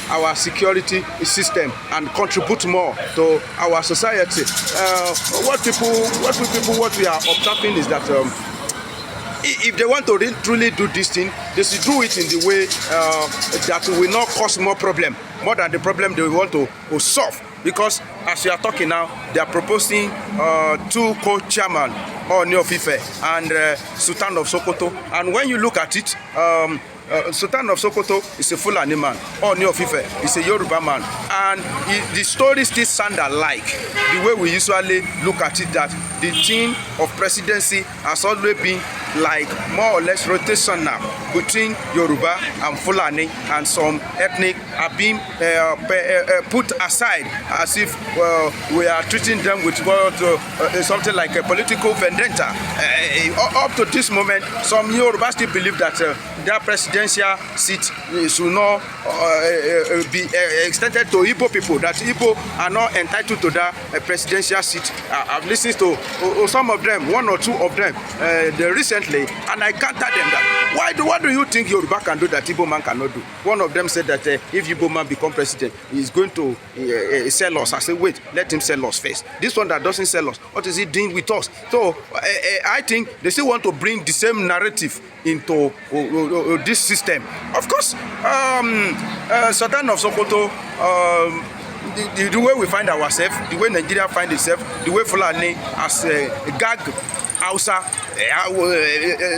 our security system and contribute more to our society. What we are observing is that if they want to truly do this thing, they should do it in the way that will not cause more problem, more than the problem they want to solve. Because as we are talking now, they are proposing 2 co-chairmen, Ooni of Ife and Sultan of Sokoto. And when you look at it, Sultan of Sokoto is a Fulani man. Ooni of Ife is a Yoruba man. And the story still sound alike. The way we usually look at it, that the theme of presidency has always been like more or less rotational between Yoruba and Fulani, and some ethnic are being put aside as if we are treating them with something like a political vendetta. Up to this moment, some Yoruba still believe that their presidential seat should not be extended to Igbo people, that Igbo are not entitled to that presidential seat. I've listened to some of them, 1 or 2 of them, recently, and I counter them that what do you think Yoruba can do that Igbo man cannot do? One of them said that if Igbo man become president, he's going to sell us. I said, wait, let him sell us first. This one that doesn't sell us, what is he doing with us? So I think they still want to bring the same narrative into this system. Of course, Sultan of Sokoto, the way we find ourselves, the way Nigeria find itself, the way Fulani as a gag Hausa,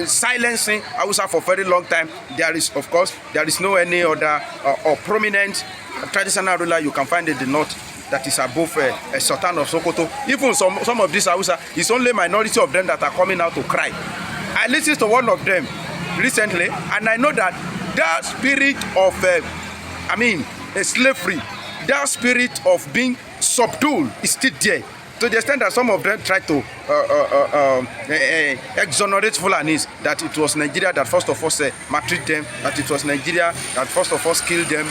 silencing Hausa for a very long time. There is, of course, no any other or prominent traditional ruler you can find in the north that is above a Sultan of Sokoto. Even some of these Hausa, it's only minority of them that are coming out to cry. I listened to one of them recently, and I know that that spirit of, slavery, that spirit of being subdued is still there. To the extent that some of them try to exonerate Fulanis, that it was Nigeria that first of all maltreated them, that it was Nigeria that first of all killed them,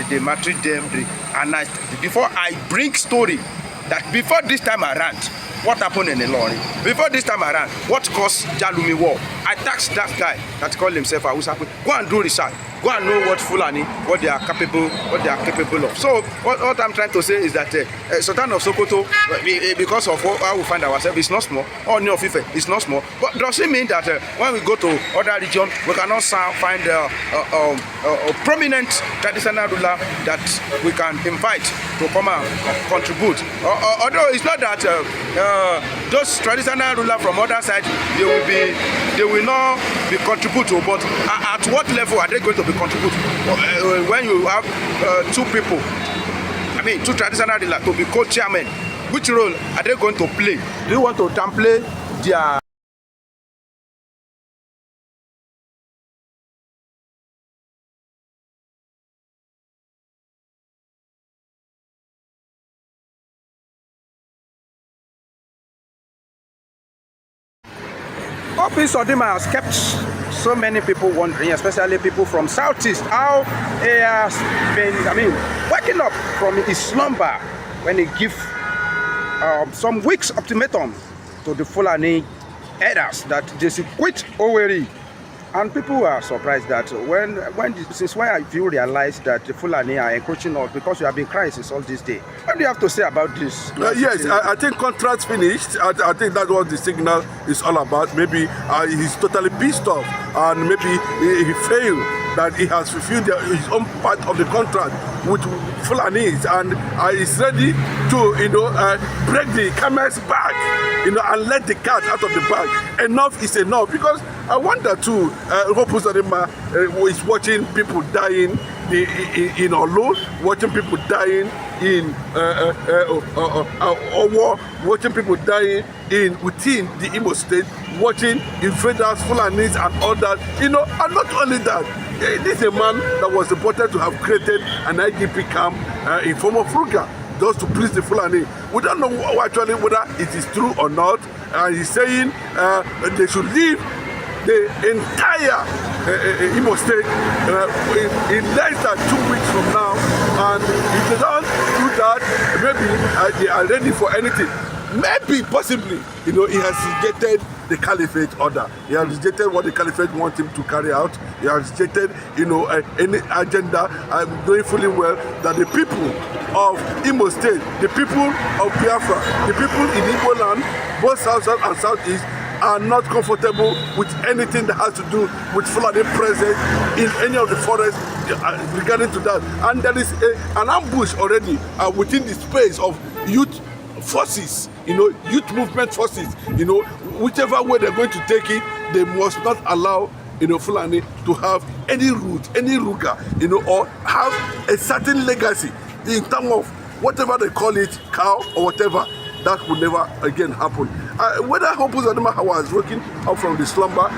they maltreated them. Before I bring story, that before this time around, what happened in Ilorin? Before this time around, what caused Jalumi War? I tasked that guy that called himself Hausa. Go and do research. Go and know what Fulani, what they are capable of. So what I'm trying to say is that Sultan of Sokoto, because of how we find ourselves, is not small. Ooni of Ife is not small. But does it mean that when we go to other regions, we cannot find a prominent traditional ruler that we can invite to come and contribute? Although it's not that those traditional rulers from other side, they will not be contributed, but at what level are they going to be contributed? When you have 2 people, two traditional rulers to be co-chairmen, which role are they going to play? Do you want to downplay their Office Odima has kept so many people wondering, especially people from Southeast, how he has been, waking up from his slumber when he gives some weeks ultimatum to the Fulani elders that they should quit Owerri. And people are surprised that since when have you realized that the Fulani are encroaching us, because you have been crying since all this day? What do you have to say about this? Yes, I think contract finished. I think that's what the signal is all about. Maybe he's totally pissed off, and maybe he failed that he has fulfilled his own part of the contract with Fulanis, and is ready to break the camel's back, and let the cat out of the bag. Enough is enough, because I wonder too, Hopus Adema is watching people dying in Olu, watching people dying in Owo, watching people dying within the Imo State, watching invaders, Fulanis and all that. And not only that, this is a man that was reported to have created an IGP camp in form of Fruga, just to please the Fulani. We don't know actually whether it is true or not. He's saying they should leave the entire Imo State in less than 2 weeks from now, and if they don't do that, maybe they are ready for anything. maybe, possibly, he has rejected the caliphate order. He has rejected what the caliphate wants him to carry out. He has rejected, any agenda, knowing fully well that the people of Imo State, the people of Biafra, the people in Igbo land, both south and southeast, are not comfortable with anything that has to do with Fulani presence in any of the forests regarding to that. And there is an ambush already within the space of youth forces, youth movement forces, whichever way they're going to take it, they must not allow, Fulani to have any root, any ruga, or have a certain legacy in terms of whatever they call it, cow or whatever. That will never again happen. Whether Hope Uzodinma was waking up from the slumber,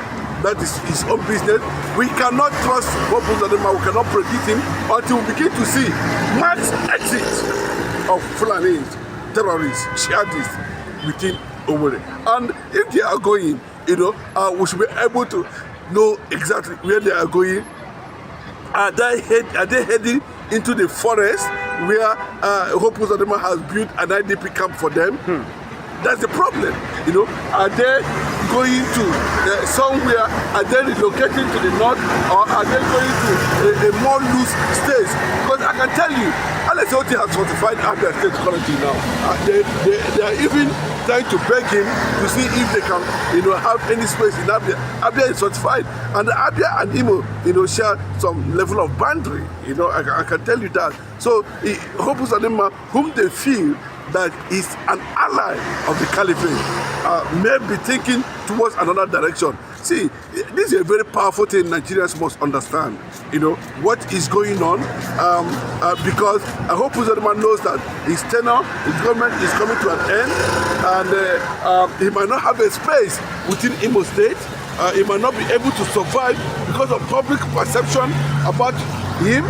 that is his own business. We cannot trust Hope Uzodinma, we cannot predict him until we begin to see mass exit of Fulani terrorists, jihadists within Owerri. And if they are going, we should be able to know exactly where they are going. Are they heading into the forest where Hope Uzodinma has built an IDP camp for them? That's the problem. Are they going to somewhere? Are they relocating to the north, or are they going to a more loose state? Because I can tell you, Alesoti has fortified Abia State currently now. They are even trying to beg him to see if they can, have any space in Abia. Abia is fortified, and Abia and Imo, share some level of boundary. I can tell you that. So Hope Uzodinma, whom they feel that is an ally of the caliphate, may be thinking towards another direction. See, this is a very powerful thing Nigerians must understand, what is going on, because I hope Uzodinma knows that his tenure, his government is coming to an end, and he might not have a space within Imo State. He might not be able to survive because of public perception about him.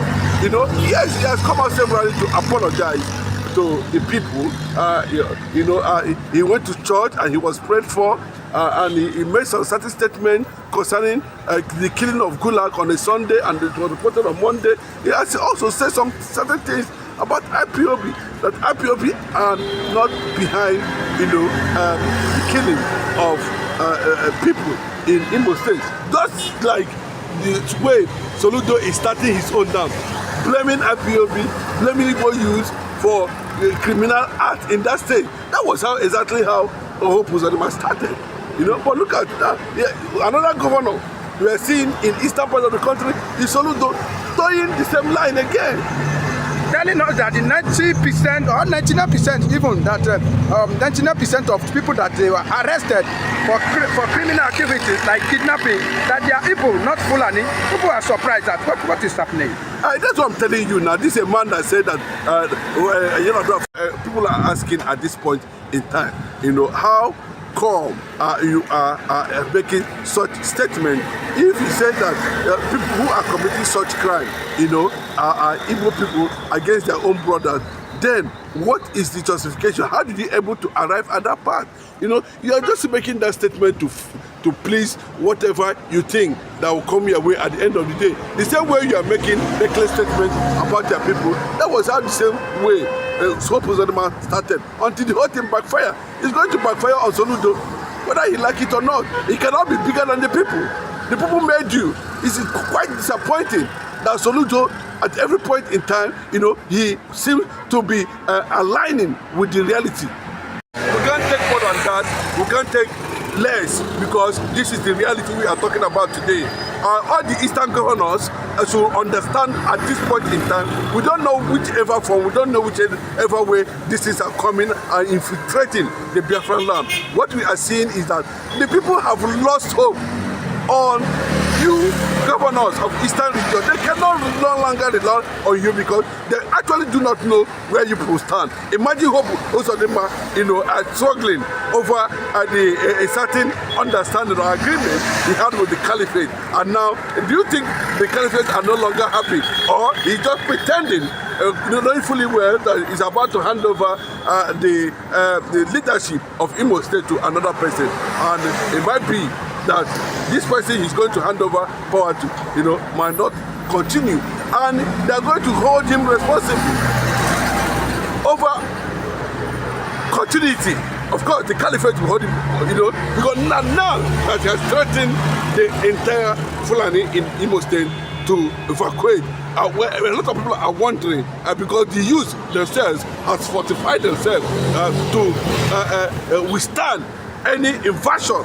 Yes, he has come out severally to apologize to the people. He went to church and he was prayed for, and he made some certain statement concerning the killing of Gulag on a Sunday, and it was reported on Monday. He has also said some certain things about IPOB, that IPOB are not behind the killing of people in Imo State. Just like the way Soludo is starting his own now, blaming IPOB, blaming Igbo youth for criminal act in that state. That was exactly how Hope Uzodinma started. But look at that. Yeah, another governor we are seeing in eastern part of the country is Soludo towing the same line again, telling us that the 90% or 99% even that 99% of people that they were arrested for criminal activities like kidnapping, that they are Igbo, not Fulani. People are surprised at what is happening. That's what I'm telling you now. This is a man that said that people are asking at this point in time, how come you are making such statement? If you say that people who are committing such crime, are Igbo people against their own brothers, then what is the justification? How did you able to arrive at that part? You are just making that statement to please whatever you think that will come your way at the end of the day. The same way you are making reckless statements about your people, that was how the same way Hope Uzodinma started, until the whole thing backfire. It's going to backfire on Soludo, whether he like it or not. He cannot be bigger than the people. The people made you. It's quite disappointing that Soludo, at every point in time, he seems to be aligning with the reality. We can't take more than that. We can't take less, because this is the reality we are talking about today. All the eastern governors should understand at this point in time, we don't know whichever form, we don't know whichever way this is coming and infiltrating the Biafran land. What we are seeing is that the people have lost hope on you governors of eastern region. They cannot no longer rely on you because they actually do not know where you people stand. Imagine Hope Uzodinma, are struggling over a certain understanding or agreement he had with the caliphate, and now do you think the caliphate are no longer happy, or he's just pretending, knowing fully well that he's about to hand over the leadership of Imo State to another person, and it might be that this person he's going to hand over power to, might not continue, and they're going to hold him responsible over continuity of course, the caliphate will hold him, because now that he has threatened the entire Fulani in Imo State to evacuate. Where a lot of people are wondering because the youth themselves has fortified themselves to withstand any invasion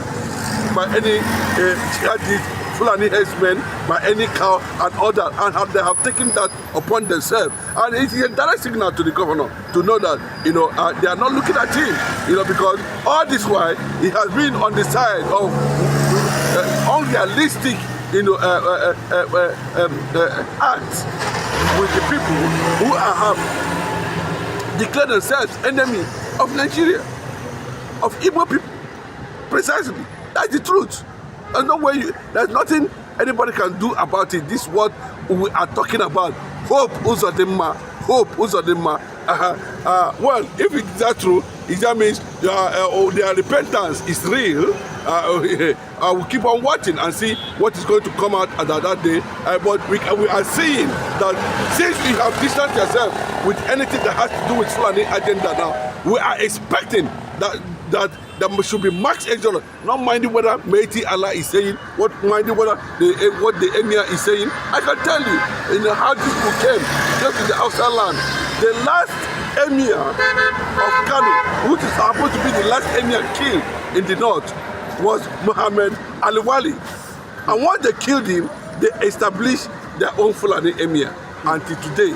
by any jihadist Fulani herdsmen, by any cow and other, and they have taken that upon themselves. And it's a direct signal to the governor to know that they are not looking at him, because all this while he has been on the side of unrealistic acts with the people who have declared themselves enemy of Nigeria, of Igbo people. Precisely, that's the truth. There's no way. There's nothing anybody can do about it. This is what we are talking about. Hope Uzodinma. Hope Uzodinma. Well, if it's that true, that means their repentance is real. I will keep on watching and see what is going to come out at that day. But we are seeing that since you have distanced yourself with anything that has to do with Fulani agenda now, we are expecting that there should be max exodus, not minding whether Meiti Allah is saying, minding whether what the emir is saying. I can tell you, how this people came just in the outside land. The last emir of Kano, which is supposed to be the last emir killed in the north, was Muhammad Ali-Wali. And once they killed him, they established their own Fulani emir. Until today,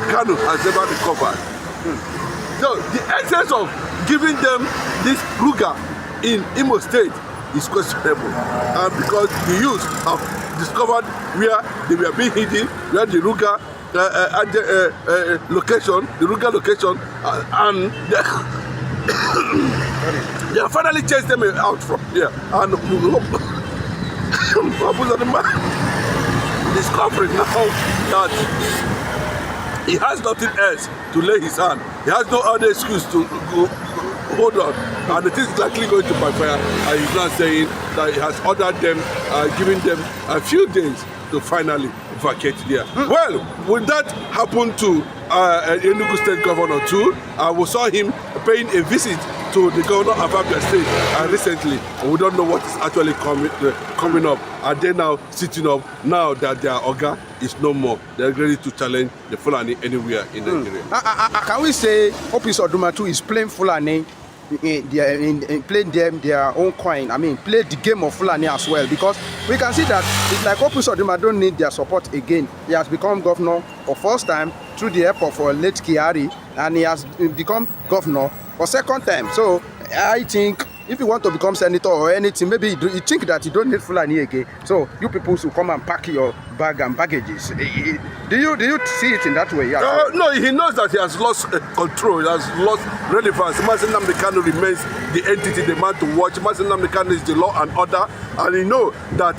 Kano has never recovered. So the essence of giving them this Ruga in Imo State is questionable. Because the youth have discovered where they were being hidden, where the Ruga location, and they have finally chased them out from here. And discovering now that he has nothing else to lay his hand. He has no other excuse to hold on. And it is likely going to backfire. And he's now saying that he has ordered them, giving them a few days to finally vacate there. Well, when that happened to Enugu State Governor too, we saw him paying a visit to the governor of Abia State recently. And we don't know what is actually coming up. Are they now sitting up now that their Oga is no more? They're ready to challenge the Fulani anywhere in Nigeria. Can we say Opis Odumatu is playing Fulani? In playing them their own coin, play the game of Fulani as well, because we can see that it's like Opus Oduma don't need their support again. He has become governor for first time through the help of late Kiari, and he has become governor for second time. So I think if you want to become senator or anything, maybe you think that you don't need Fulani again. So you people should come and pack your bag and baggages. Do you see it in that way? Yeah. No, he knows that he has lost control. He has lost relevance. Mazi Nnamdi Kanu remains the entity, the man to watch. Mazi Nnamdi Kanu is the law and order, and he knows that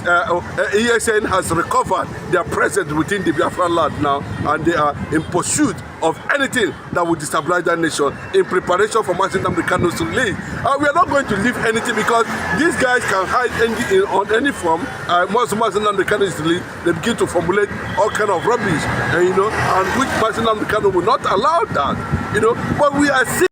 ESN has recovered their presence within the Biafra land now, and they are in pursuit of anything that would destabilize that nation in preparation for Mazi Nnamdi Kanu's release. We are not going to leave anything because these guys can hide on any form. Once Mazi Nnamdi Kanu is released, they begin to formulate all kind of rubbish, and which Mazi Nnamdi Kanu will not allow that, but we are seeing